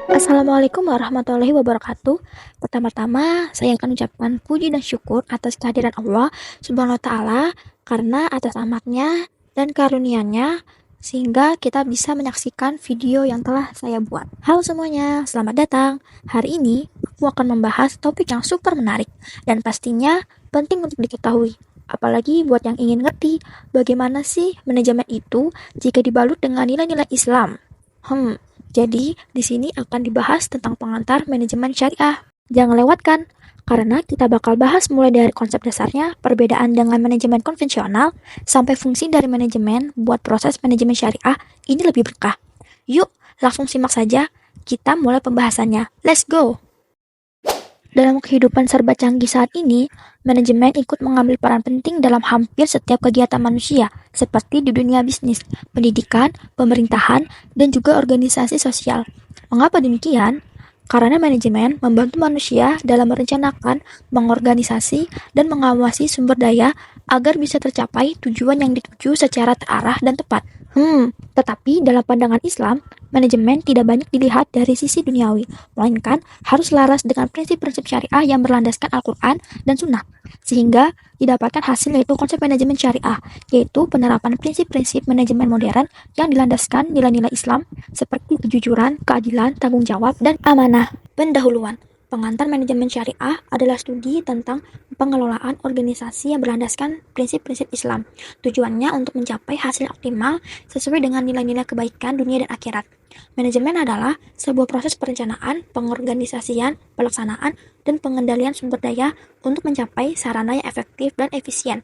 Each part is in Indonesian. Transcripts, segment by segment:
Assalamualaikum warahmatullahi wabarakatuh. Pertama-tama, saya akan ucapkan puji dan syukur atas kehadiran Allah Subhanahu wa Ta'ala karena atas rahmatnya dan karunia-Nya sehingga kita bisa menyaksikan video yang telah saya buat. Halo semuanya, selamat datang. Hari ini aku akan membahas topik yang super menarik dan pastinya penting untuk diketahui. Apalagi buat yang ingin ngerti bagaimana sih manajemen itu jika dibalut dengan nilai-nilai Islam. Jadi di sini akan dibahas tentang pengantar manajemen syariah. Jangan lewatkan, karena kita bakal bahas mulai dari konsep dasarnya, perbedaan dengan manajemen konvensional, sampai fungsi dari manajemen buat proses manajemen syariah ini lebih berkah. Yuk, langsung simak saja. Kita mulai pembahasannya. Let's go! Dalam kehidupan serba canggih saat ini, manajemen ikut mengambil peran penting dalam hampir setiap kegiatan manusia, seperti di dunia bisnis, pendidikan, pemerintahan, dan juga organisasi sosial. Mengapa demikian? Karena manajemen membantu manusia dalam merencanakan, mengorganisasi, dan mengawasi sumber daya agar bisa tercapai tujuan yang dituju secara terarah dan tepat. Tetapi dalam pandangan Islam, manajemen tidak banyak dilihat dari sisi duniawi, melainkan harus selaras dengan prinsip-prinsip syariah yang berlandaskan Al-Quran dan Sunnah, sehingga didapatkan hasil yaitu konsep manajemen syariah, yaitu penerapan prinsip-prinsip manajemen modern yang dilandaskan nilai-nilai Islam seperti kejujuran, keadilan, tanggung jawab, dan amanah. Pendahuluan. Pengantar manajemen syariah adalah studi tentang pengelolaan organisasi yang berlandaskan prinsip-prinsip Islam. Tujuannya untuk mencapai hasil optimal sesuai dengan nilai-nilai kebaikan dunia dan akhirat. Manajemen adalah sebuah proses perencanaan, pengorganisasian, pelaksanaan, dan pengendalian sumber daya untuk mencapai sarana yang efektif dan efisien.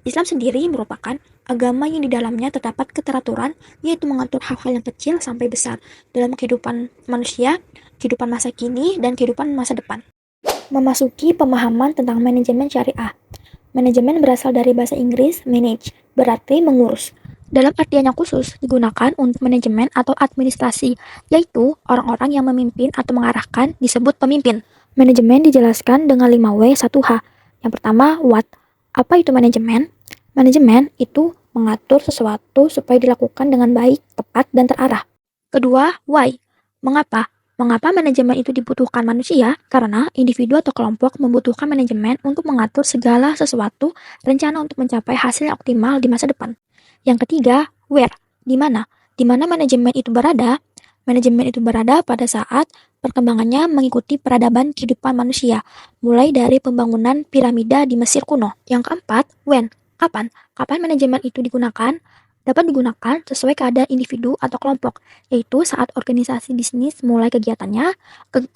Islam sendiri merupakan agama yang di dalamnya terdapat keteraturan, yaitu mengatur hal-hal yang kecil sampai besar dalam kehidupan manusia, kehidupan masa kini, dan kehidupan masa depan. Memasuki pemahaman tentang manajemen syariah. Manajemen berasal dari bahasa Inggris manage, berarti mengurus. Dalam artian yang khusus, digunakan untuk manajemen atau administrasi, yaitu orang-orang yang memimpin atau mengarahkan disebut pemimpin. Manajemen dijelaskan dengan 5W 1H. Yang pertama, what? Apa itu manajemen? Manajemen itu mengatur sesuatu supaya dilakukan dengan baik, tepat, dan terarah. Kedua, why? Mengapa? Mengapa manajemen itu dibutuhkan manusia? Karena individu atau kelompok membutuhkan manajemen untuk mengatur segala sesuatu rencana untuk mencapai hasil yang optimal di masa depan. Yang ketiga, where? Di mana? Di mana manajemen itu berada? Manajemen itu berada pada saat perkembangannya mengikuti peradaban kehidupan manusia, mulai dari pembangunan piramida di Mesir kuno. Yang keempat, when? Kapan? Kapan manajemen itu digunakan? Dapat digunakan sesuai keadaan individu atau kelompok, yaitu saat organisasi bisnis mulai kegiatannya,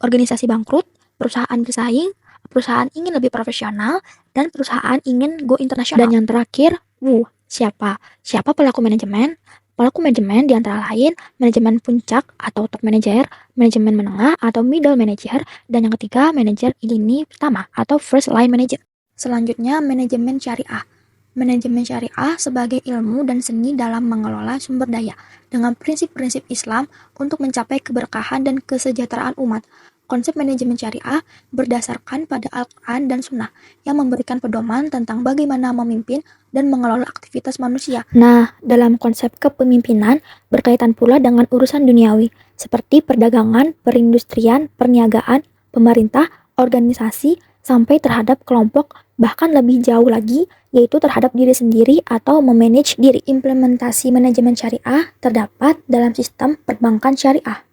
organisasi bangkrut, perusahaan bersaing, perusahaan ingin lebih profesional, dan perusahaan ingin go internasional. Dan yang terakhir, siapa? Siapa pelaku manajemen? Pelaku manajemen di antara lain manajemen puncak atau top manager, manajemen menengah atau middle manager, dan yang ketiga manajer lini pertama atau first line manager. Selanjutnya, manajemen syariah. Manajemen syariah sebagai ilmu dan seni dalam mengelola sumber daya dengan prinsip-prinsip Islam untuk mencapai keberkahan dan kesejahteraan umat. Konsep manajemen syariah berdasarkan pada Al-Quran dan Sunnah yang memberikan pedoman tentang bagaimana memimpin dan mengelola aktivitas manusia. Nah, dalam konsep kepemimpinan berkaitan pula dengan urusan duniawi seperti perdagangan, perindustrian, perniagaan, pemerintah, organisasi, sampai terhadap kelompok, bahkan lebih jauh lagi, yaitu terhadap diri sendiri atau memanage diri. Implementasi manajemen syariah terdapat dalam sistem perbankan syariah.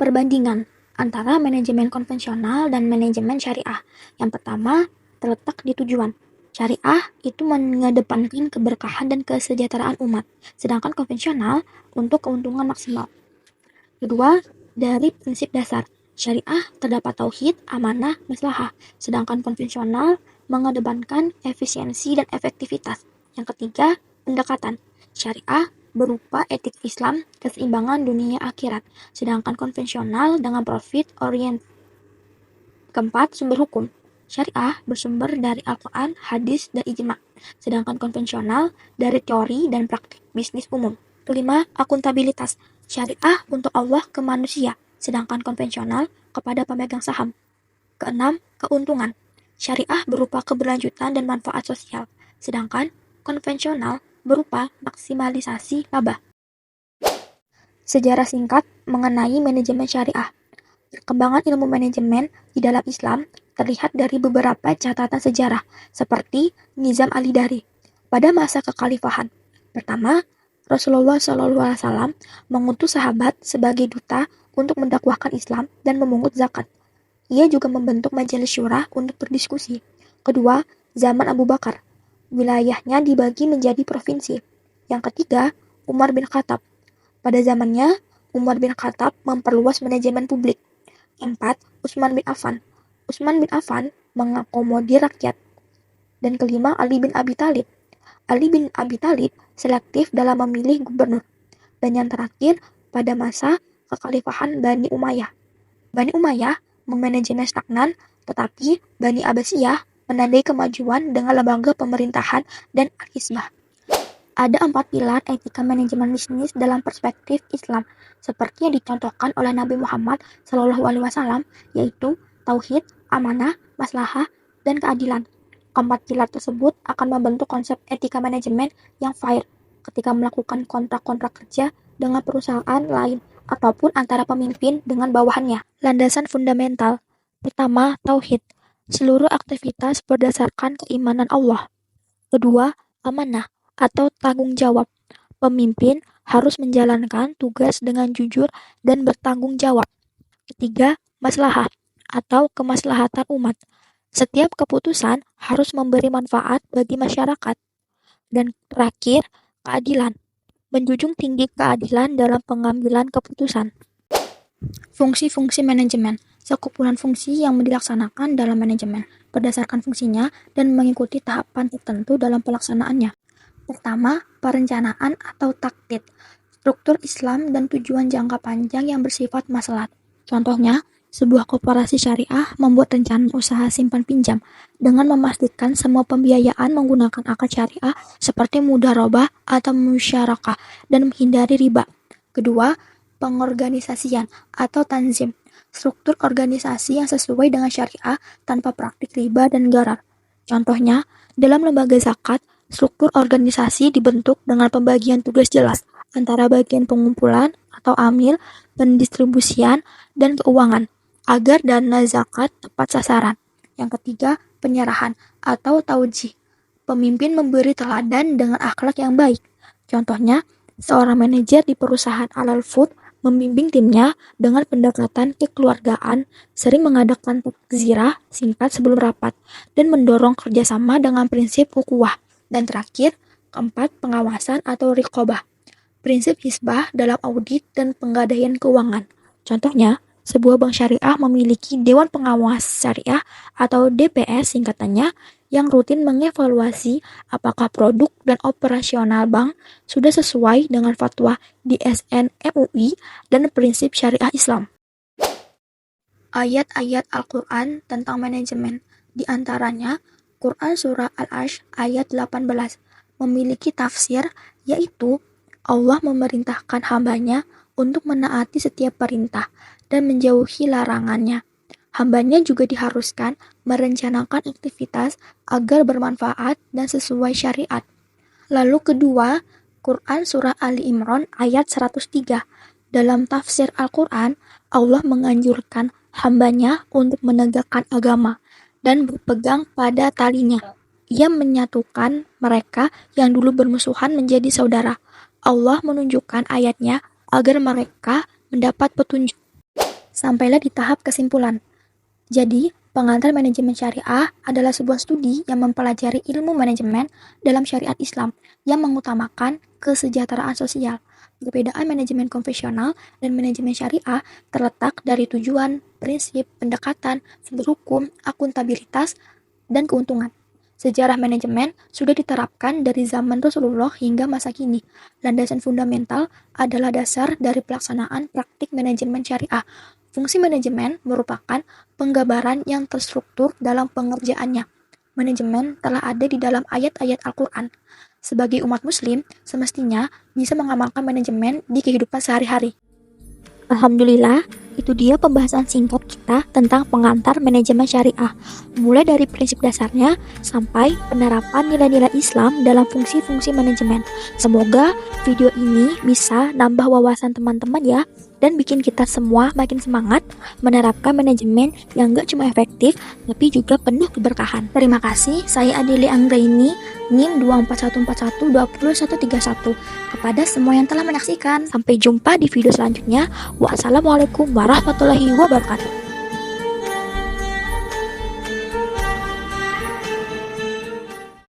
Perbandingan antara manajemen konvensional dan manajemen syariah. Yang pertama, terletak di tujuan. Syariah itu mengedepankan keberkahan dan kesejahteraan umat, sedangkan konvensional untuk keuntungan maksimal. Kedua, dari prinsip dasar. Syariah terdapat tauhid, amanah, maslahah, sedangkan konvensional mengedepankan efisiensi dan efektivitas. Yang ketiga, pendekatan. Syariah berupa etik Islam, keseimbangan dunia akhirat, sedangkan konvensional dengan profit orient. Keempat, sumber hukum. Syariah bersumber dari Al-Quran, hadis, dan ijma, sedangkan konvensional dari teori dan praktik bisnis umum. Kelima, akuntabilitas. Syariah untuk Allah ke manusia, sedangkan konvensional kepada pemegang saham. Keenam, keuntungan. Syariah berupa keberlanjutan dan manfaat sosial, sedangkan konvensional berupa maksimalisasi laba. Sejarah singkat mengenai manajemen syariah. Perkembangan ilmu manajemen di dalam Islam terlihat dari beberapa catatan sejarah, seperti Nizam Al-Hidari pada masa kekhalifahan. Pertama, Rasulullah SAW mengutus sahabat sebagai duta untuk mendakwahkan Islam dan memungut zakat. Ia juga membentuk majelis syura untuk berdiskusi. Kedua, zaman Abu Bakar. Wilayahnya dibagi menjadi provinsi. Yang ketiga, Umar bin Khattab. Pada zamannya, Umar bin Khattab memperluas manajemen publik. Keempat, Utsman bin Affan. Utsman bin Affan mengakomodir rakyat. Dan kelima, Ali bin Abi Thalib. Ali bin Abi Thalib selektif dalam memilih gubernur. Dan yang terakhir, pada masa kekhalifahan Bani Umayyah. Bani Umayyah memanajemen stagnan, tetapi Bani Abbasiyah menandai kemajuan dengan lembaga pemerintahan dan al-hizbah. Ada 4 pilar etika manajemen bisnis dalam perspektif Islam, seperti yang dicontohkan oleh Nabi Muhammad SAW, yaitu tauhid, amanah, maslahah, dan keadilan. Keempat pilar tersebut akan membentuk konsep etika manajemen yang fair ketika melakukan kontrak-kontrak kerja dengan perusahaan lain ataupun antara pemimpin dengan bawahannya. Landasan fundamental. Pertama, tauhid. Seluruh aktivitas berdasarkan keimanan Allah. Kedua, amanah atau tanggung jawab. Pemimpin harus menjalankan tugas dengan jujur dan bertanggung jawab. Ketiga, maslahah atau kemaslahatan umat. Setiap keputusan harus memberi manfaat bagi masyarakat. Dan terakhir, keadilan. Menjunjung tinggi keadilan dalam pengambilan keputusan. Fungsi-fungsi manajemen. Sekumpulan fungsi yang dilaksanakan dalam manajemen berdasarkan fungsinya dan mengikuti tahapan tertentu dalam pelaksanaannya. Pertama, perencanaan atau taktik, struktur Islam dan tujuan jangka panjang yang bersifat maslahat. Contohnya, sebuah koperasi syariah membuat rencana usaha simpan pinjam dengan memastikan semua pembiayaan menggunakan akad syariah seperti mudharabah atau musyarakah dan menghindari riba. Kedua, pengorganisasian atau tanzim, struktur organisasi yang sesuai dengan syariah tanpa praktik riba dan gharar. Contohnya, dalam lembaga zakat, struktur organisasi dibentuk dengan pembagian tugas jelas antara bagian pengumpulan atau amil, pendistribusian, dan keuangan agar dana zakat tepat sasaran. Yang ketiga, penyerahan atau taujih. Pemimpin memberi teladan dengan akhlak yang baik. Contohnya, seorang manajer di perusahaan halal food membimbing timnya dengan pendekatan kekeluargaan, sering mengadakan takzirah singkat sebelum rapat, dan mendorong kerjasama dengan prinsip ukhuwah. Dan terakhir, keempat, pengawasan atau riqobah. Prinsip hisbah dalam audit dan penggadaian keuangan. Contohnya, sebuah bank syariah memiliki Dewan Pengawas Syariah atau DPS singkatannya yang rutin mengevaluasi apakah produk dan operasional bank sudah sesuai dengan fatwa DSN MUI dan prinsip syariah Islam. Ayat-ayat Al-Quran tentang manajemen, di antaranya Quran Surah Al-Asy ayat 18 memiliki tafsir, yaitu Allah memerintahkan hambanya untuk menaati setiap perintah dan menjauhi larangannya. Hambanya juga diharuskan merencanakan aktivitas agar bermanfaat dan sesuai syariat. Lalu kedua, Quran Surah Ali Imran ayat 103. Dalam tafsir Al-Quran, Allah menganjurkan hambanya untuk menegakkan agama dan berpegang pada talinya. Ia menyatukan mereka yang dulu bermusuhan menjadi saudara. Allah menunjukkan ayatnya agar mereka mendapat petunjuk. Sampailah di tahap kesimpulan. Jadi, pengantar manajemen syariah adalah sebuah studi yang mempelajari ilmu manajemen dalam syariat Islam yang mengutamakan kesejahteraan sosial. Perbedaan manajemen konvensional dan manajemen syariah terletak dari tujuan, prinsip, pendekatan, sumber hukum, akuntabilitas, dan keuntungan. Sejarah manajemen sudah diterapkan dari zaman Rasulullah hingga masa kini. Landasan fundamental adalah dasar dari pelaksanaan praktik manajemen syariah. Fungsi manajemen merupakan penggambaran yang terstruktur dalam pengerjaannya. Manajemen telah ada di dalam ayat-ayat Al-Quran. Sebagai umat muslim, semestinya bisa mengamalkan manajemen di kehidupan sehari-hari. Alhamdulillah, itu dia pembahasan singkat kita tentang pengantar manajemen syariah, mulai dari prinsip dasarnya sampai penerapan nilai-nilai Islam dalam fungsi-fungsi manajemen. Semoga video ini bisa nambah wawasan teman-teman ya, dan bikin kita semua makin semangat menerapkan manajemen yang gak cuma efektif, tapi juga penuh keberkahan. Terima kasih, saya Adili Anggraini, NIM 241412131, kepada semua yang telah menyaksikan. Sampai jumpa di video selanjutnya. Wassalamualaikum warahmatullahi wabarakatuh.